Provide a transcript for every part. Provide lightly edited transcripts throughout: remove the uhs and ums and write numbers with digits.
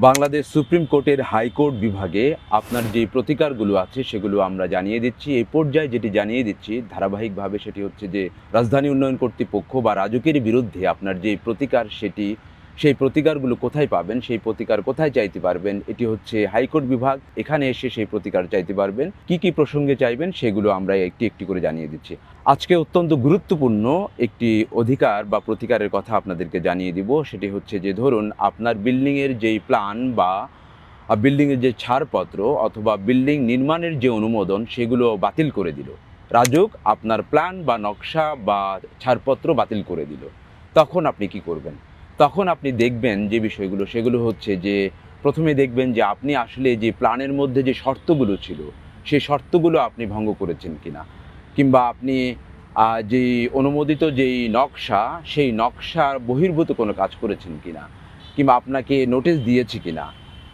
Bangladesh supreme কোর্টের high court বিভাগে আপনার যে প্রতিকারগুলো আছে সেগুলো আমরা জানিয়ে দিচ্ছি। এই পর্যায়ে যেটি জানিয়ে দিচ্ছি ধারাবাহিকভাবে সেটি হচ্ছে যে রাজধানী উন্নয়ন কর্তৃপক্ষ বা রাজুকের বিরুদ্ধে আপনার যে প্রতিকার সেই প্রতিকারগুলো কোথায় পাবেন, সেই প্রতিকার কোথায় চাইতে পারবেন, এটি হচ্ছে হাইকোর্ট বিভাগ। এখানে এসে সেই প্রতিকার চাইতে পারবেন। কি প্রসঙ্গে চাইবেন সেগুলো আমরা একটি একটি করে জানিয়ে দিচ্ছি। আজকে অত্যন্ত গুরুত্বপূর্ণ একটি অধিকার বা প্রতিকারের কথা আপনাদেরকে জানিয়ে দিব। সেটি হচ্ছে যে ধরুন আপনার বিল্ডিংয়ের যেই প্ল্যান বা বিল্ডিংয়ের যে ছাড়পত্র অথবা বিল্ডিং নির্মাণের যে অনুমোদন সেগুলো বাতিল করে দিল। রাজুক আপনার প্ল্যান বা নকশা বা ছাড়পত্র বাতিল করে দিল। তখন আপনি কি করবেন? তখন আপনি দেখবেন যে বিষয়গুলো সেগুলো হচ্ছে যে প্রথমে দেখবেন যে আপনি আসলে যে প্ল্যানের মধ্যে যে শর্তগুলো ছিল সেই শর্তগুলো আপনি ভঙ্গ করেছেন কিনা, কিংবা আপনি যেই অনুমোদিত যেই নকশা সেই নকশার বহির্ভূত কোনো কাজ করেছেন কিনা, কিংবা আপনাকে নোটিশ দিয়েছে কিনা।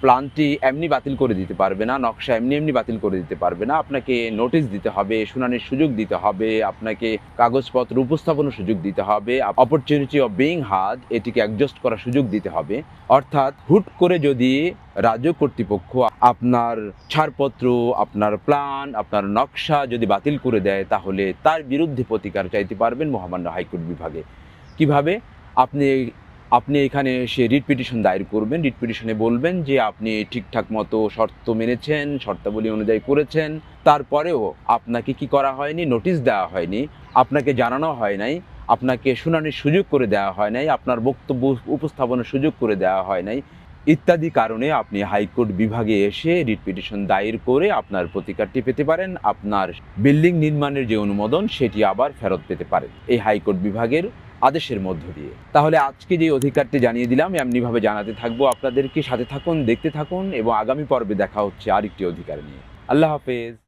প্ল্যানটি এমনি বাতিল করে দিতে পারবে না, নকশা এমনি বাতিল করে দিতে পারবে না। আপনাকে নোটিশ দিতে হবে, শুনানির সুযোগ দিতে হবে, আপনাকে কাগজপত্র উপস্থাপনের সুযোগ দিতে হবে, অপরচুনিটি অফ বিইং হার্ড এটিকে অ্যাডজাস্ট করার সুযোগ দিতে হবে। অর্থাৎ হুট করে যদি রাজ্য কর্তৃপক্ষ আপনার ছাড়পত্র, আপনার প্ল্যান, আপনার নকশা যদি বাতিল করে দেয় তাহলে তার বিরুদ্ধে প্রতিকার চাইতে পারবেন মহামান্য হাইকোর্ট বিভাগে। কিভাবে? আপনি আপনি এখানে এসে রিট পিটিশন দায়ের করবেন। রিট পিটিশনে বলবেন যে আপনি ঠিকঠাক মতো শর্ত মেনেছেন, শর্তাবলী অনুযায়ী করেছেন। তারপরেও আপনাকে কি করা হয়নি? নোটিশ দেওয়া হয়নি, আপনাকে জানানো হয় নাই, আপনাকে শুনানির সুযোগ করে দেওয়া হয় নাই, আপনার বক্তব্য উপস্থাপনের সুযোগ করে দেওয়া হয় নাই, ইত্যাদি কারণে আপনি হাইকোর্ট বিভাগে এসে রিট পিটিশন দায়ের করে আপনার প্রতিকারটি পেতে পারেন। আপনার বিল্ডিং নির্মাণের যে অনুমোদন সেটি আবার ফেরত পেতে পারেন এই হাইকোর্ট বিভাগের আদেশের মধ্য দিয়ে। তাহলে আজকে যে অধিকারটি জানিয়ে দিলাম এমনিভাবে জানাতে থাকবো আপনাদেরকে। সাথে থাকুন, দেখতে থাকুন এবং আগামী পর্বে দেখা হচ্ছে আরেকটি অধিকার নিয়ে। আল্লাহ হাফেজ।